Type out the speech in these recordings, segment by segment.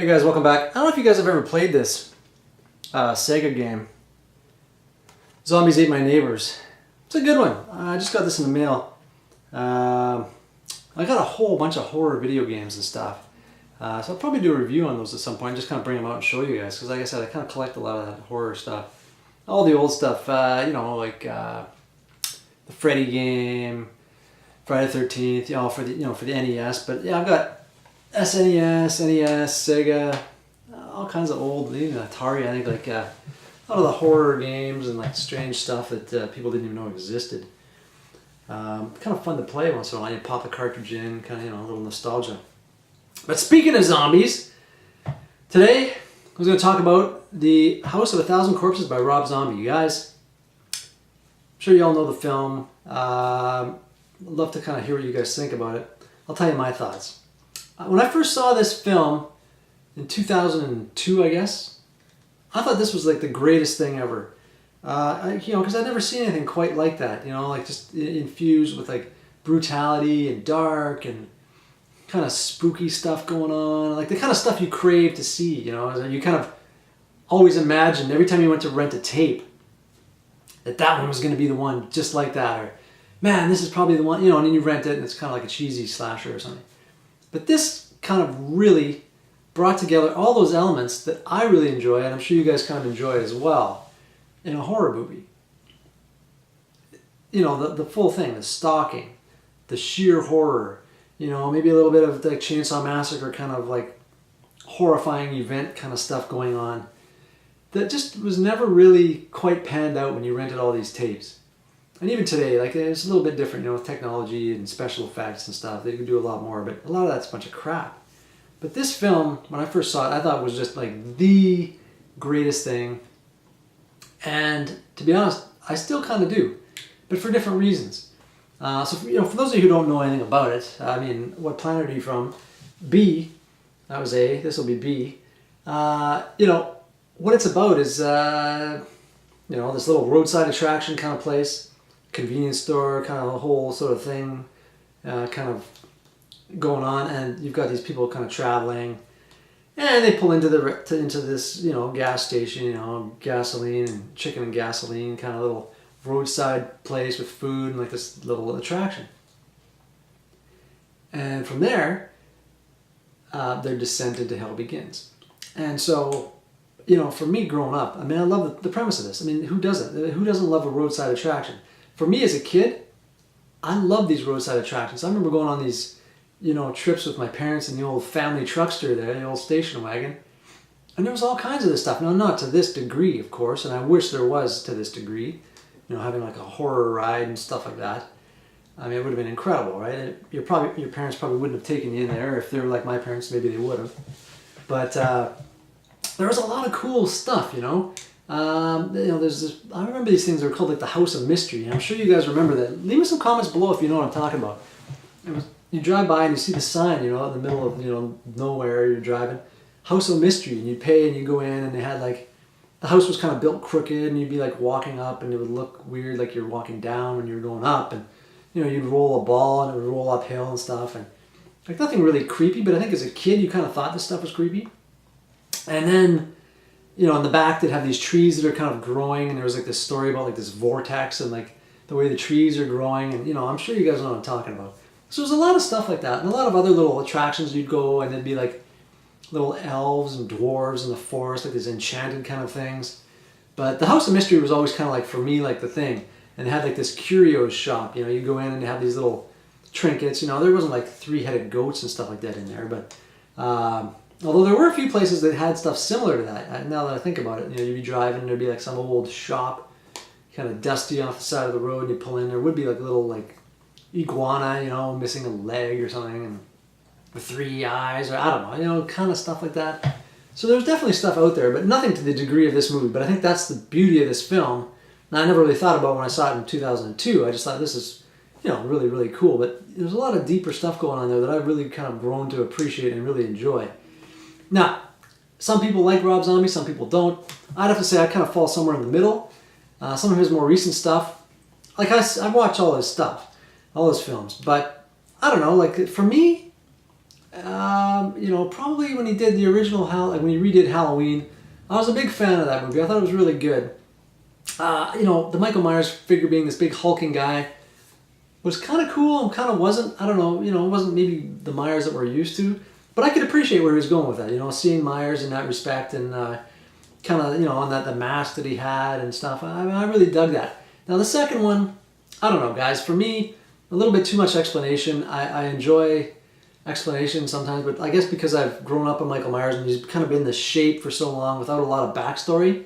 Hey guys, welcome back. I don't know if you guys have ever played this Sega game. Zombies Ate My Neighbors. It's a good one. I just got this in the mail. I got a whole bunch of horror video games and stuff. So I'll probably do a review on those at some point. Just kind of bring them out and show you guys. Because like I said, I kind of collect a lot of that horror stuff. All the old stuff, you know, like the Freddy game, Friday the 13th, you know, for the NES. But yeah, I've got SNES, NES, Sega, all kinds of old, even Atari, I think, like a lot of the horror games and like strange stuff that people didn't even know existed. Kind of fun to play once in a while. You pop the cartridge in, kind of, you know, a little nostalgia. But speaking of zombies, today I was going to talk about The House of a Thousand Corpses by Rob Zombie. You guys, I'm sure you all know the film. I'd love to kind of hear what you guys think about it. I'll tell you my thoughts. When I first saw this film in 2002, I guess, I thought this was like the greatest thing ever. You know, because I'd never seen anything quite like that. You know, like just infused with like brutality and dark and kind of spooky stuff going on, like the kind of stuff you crave to see. You know, you kind of always imagined every time you went to rent a tape that one was going to be the one just like that, or man, this is probably the one. You know, and then you rent it and it's kind of like a cheesy slasher or something. But this kind of really brought together all those elements that I really enjoy, and I'm sure you guys kind of enjoy as well, in a horror movie. You know, the full thing, the stalking, the sheer horror, you know, maybe a little bit of like Chainsaw Massacre kind of like horrifying event kind of stuff going on that just was never really quite panned out when you rented all these tapes. And even today, like, it's a little bit different, you know, with technology and special effects and stuff. They can do a lot more, but a lot of that's a bunch of crap. But this film, when I first saw it, I thought it was just like the greatest thing. And to be honest, I still kind of do, but for different reasons. So, you know, for those of you who don't know anything about it, I mean, what planet are you from? B, that was A, this will be B. You know, what it's about is, you know, this little roadside attraction kind of place. Convenience store, kind of a whole sort of thing kind of going on, and you've got these people kind of traveling, and they pull into this, you know, gas station, you know, gasoline and chicken and gasoline, kind of little roadside place with food and like this little attraction. And from there, their descent into hell begins. And so, you know, for me growing up, I mean, I love the premise of this. I mean, who doesn't? Who doesn't love a roadside attraction? For me as a kid, I love these roadside attractions. I remember going on these, you know, trips with my parents in the old family truckster there, the old station wagon. And there was all kinds of this stuff. Now, not to this degree, of course, and I wish there was to this degree, you know, having like a horror ride and stuff like that. I mean, it would have been incredible, right? Your parents probably wouldn't have taken you in there. If they were like my parents, maybe they would have. But there was a lot of cool stuff, you know. You know, there's this. I remember these things. They were called like the House of Mystery. And I'm sure you guys remember that. Leave me some comments below if you know what I'm talking about. You drive by and you see the sign, you know, in the middle of, you know, nowhere. You're driving, House of Mystery, and you pay and you go in, and they had like, the house was kind of built crooked, and you'd be like walking up, and it would look weird, like you're walking down when you're going up, and you know, you'd roll a ball and it would roll uphill and stuff, and like nothing really creepy. But I think as a kid, you kind of thought this stuff was creepy, and then, you know, in the back they'd have these trees that are kind of growing, and there was like this story about like this vortex and like the way the trees are growing, and you know, I'm sure you guys know what I'm talking about. So there's a lot of stuff like that, and a lot of other little attractions. You'd go and there'd be like little elves and dwarves in the forest, like these enchanted kind of things. But the House of Mystery was always kind of like, for me, like the thing. And they had like this curios shop, you know, you go in and they have these little trinkets, you know, there wasn't like three-headed goats and stuff like that in there, but although there were a few places that had stuff similar to that. Now that I think about it, you know, you'd be driving and there'd be like some old shop, kind of dusty off the side of the road, and you pull in, there would be like a little like iguana, you know, missing a leg or something, and with 3 eyes, or I don't know, you know, kind of stuff like that. So there's definitely stuff out there, but nothing to the degree of this movie. But I think that's the beauty of this film. And I never really thought about when I saw it in 2002. I just thought this is, you know, really, really cool. But there's a lot of deeper stuff going on there that I've really kind of grown to appreciate and really enjoy. Now, some people like Rob Zombie, some people don't. I'd have to say I kind of fall somewhere in the middle. Some of his more recent stuff, like I watch all his stuff, all his films. But I don't know, like for me, You know, probably when he did the original like when he redid Halloween, I was a big fan of that movie. I thought it was really good. You know, the Michael Myers figure being this big hulking guy was kind of cool and kind of wasn't. I don't know. You know, it wasn't maybe the Myers that we're used to, but I could appreciate where he was going with that. You know, seeing Myers in that respect and kind of, you know, on that the mask that he had and stuff. I really dug that. Now the second one, I don't know, guys. For me, a little bit too much explanation. I enjoy explanation sometimes, but I guess because I've grown up on Michael Myers and he's kind of been this shape for so long without a lot of backstory,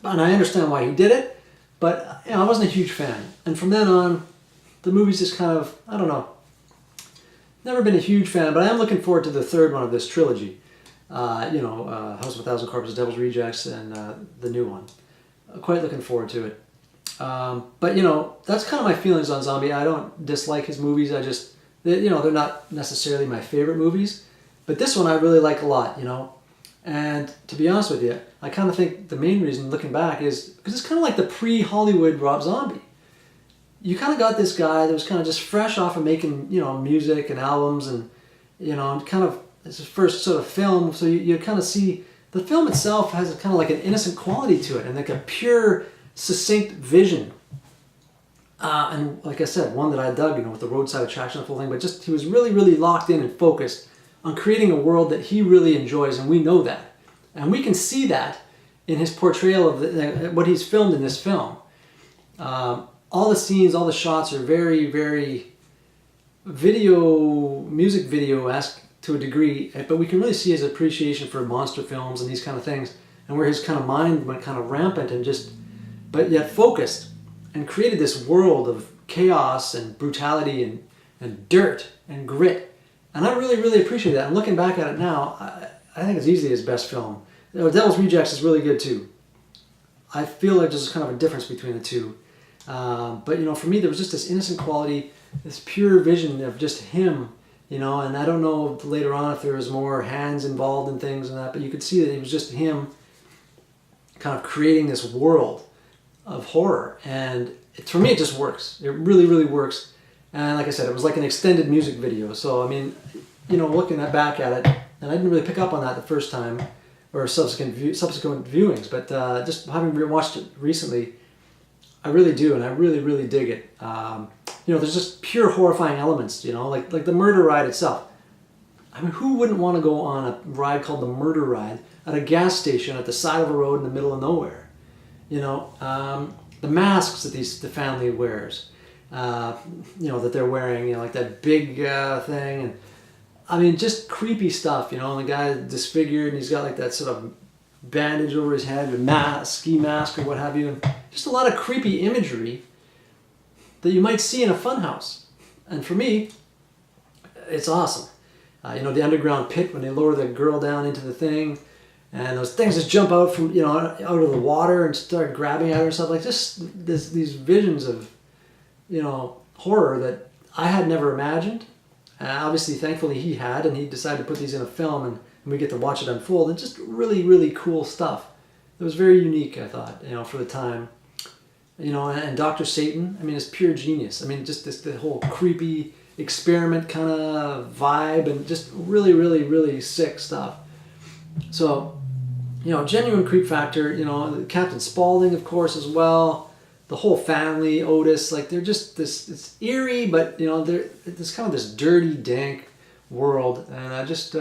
and I understand why he did it, but you know, I wasn't a huge fan. And from then on, the movie's just kind of, I don't know, never been a huge fan, but I am looking forward to the third one of this trilogy. You know, House of a Thousand Corpses, Devil's Rejects, and the new one. Quite looking forward to it. But you know, that's kind of my feelings on Zombie. I don't dislike his movies. I just, you know, they're not necessarily my favorite movies, but this one I really like a lot, you know. And to be honest with you, I kind of think the main reason, looking back, is because it's kind of like the pre-Hollywood Rob Zombie. You kind of got this guy that was kind of just fresh off of making, you know, music and albums, and you know, kind of it's his first sort of film. So you kind of see the film itself has kind of like an innocent quality to it, and like a pure, succinct vision. And like I said, one that I dug, you know, with the roadside attraction and the whole thing, but just he was really, really locked in and focused on creating a world that he really enjoys, and we know that. And we can see that in his portrayal of what he's filmed in this film. All the scenes, all the shots are very, very music video-esque to a degree, but we can really see his appreciation for monster films and these kind of things, and where his kind of mind went kind of rampant and just, but yet focused, and created this world of chaos and brutality and dirt and grit. And I really, really appreciate that. And looking back at it now, I think it's easily his best film. You know, Devil's Rejects is really good too. I feel like there's kind of a difference between the two. But you know, for me, there was just this innocent quality, this pure vision of just him, you know, and I don't know later on if there was more hands involved in things and that, but you could see that it was just him kind of creating this world of horror. And for me, it just works. It really, really works. And like I said, it was like an extended music video. So, I mean, you know, looking back at it, and I didn't really pick up on that the first time, or subsequent viewings, but just having watched it recently, I really do, and I really, really dig it. You know, there's just pure horrifying elements, you know, like the murder ride itself. I mean, who wouldn't want to go on a ride called the murder ride at a gas station at the side of a road in the middle of nowhere? You know, the masks that the family wears. You know, that they're wearing, you know, like that big thing, and I mean, just creepy stuff, you know, and the guy disfigured, and he's got like that sort of bandage over his head, or ski mask or what have you, and just a lot of creepy imagery that you might see in a funhouse. And for me, it's awesome. You know, the underground pit when they lower the girl down into the thing, and those things just jump out from, you know, out of the water and start grabbing at her and stuff, like just these visions of, you know, horror that I had never imagined. Obviously, thankfully, he had, and he decided to put these in a film, and we get to watch it unfold. And just really, really cool stuff. It was very unique, I thought, you know, for the time. You know, and Dr. Satan, I mean, it's pure genius. I mean, just the whole creepy experiment kind of vibe, and just really, really, really sick stuff. So, you know, genuine creep factor. You know, Captain Spaulding, of course, as well. The whole family, Otis, like they're just it's eerie, but you know, there's kind of this dirty, dank world. And I just, you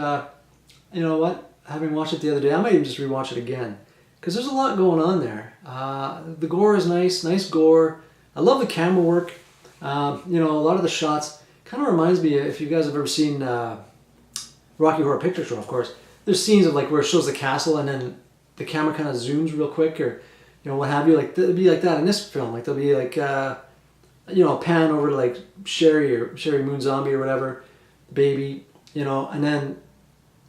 know what, having watched it the other day, I might even just rewatch it again, because there's a lot going on there. The gore is nice gore. I love the camera work. You know, a lot of the shots kind of reminds me, if you guys have ever seen Rocky Horror Picture Show, of course, there's scenes of like where it shows the castle and then the camera kind of zooms real quick, or you know, what have you, like, it'll be like that in this film. Like, there'll be, like, you know, a pan over to, like, Sheri Moon zombie or whatever, baby, you know, and then,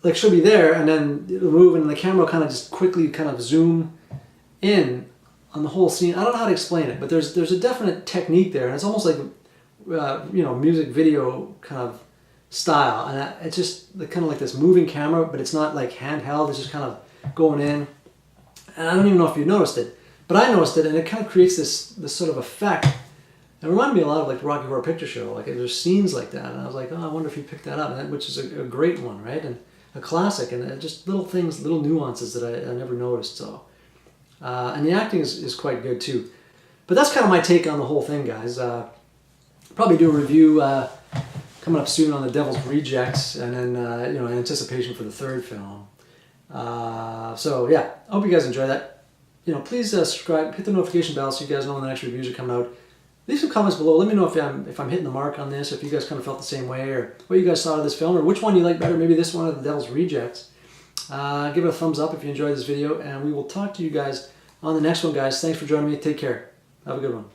like, she'll be there, and then it'll move, and the camera will kind of just quickly kind of zoom in on the whole scene. I don't know how to explain it, but there's a definite technique there, and it's almost like, you know, music video kind of style, and it's just kind of like this moving camera, but it's not, like, handheld, it's just kind of going in, and I don't even know if you noticed it, but I noticed it, and it kind of creates this sort of effect It reminded me a lot of like the Rocky Horror Picture Show. Like there's scenes like that, and I was like, oh, I wonder if he picked that up, which is a great one, right? And a classic, and just little things, little nuances that I never noticed. So, and the acting is quite good too. But that's kind of my take on the whole thing, guys. Probably do a review coming up soon on The Devil's Rejects, and then in anticipation for the third film. So yeah, I hope you guys enjoy that. Please subscribe, hit the notification bell so you guys know when the next reviews are coming out. Leave some comments below. Let me know if I'm hitting the mark on this, if you guys kind of felt the same way, or what you guys thought of this film, or which one you like better. Maybe this one or The Devil's Rejects. Give it a thumbs up if you enjoyed this video, and we will talk to you guys on the next one, guys. Thanks for joining me. Take care. Have a good one.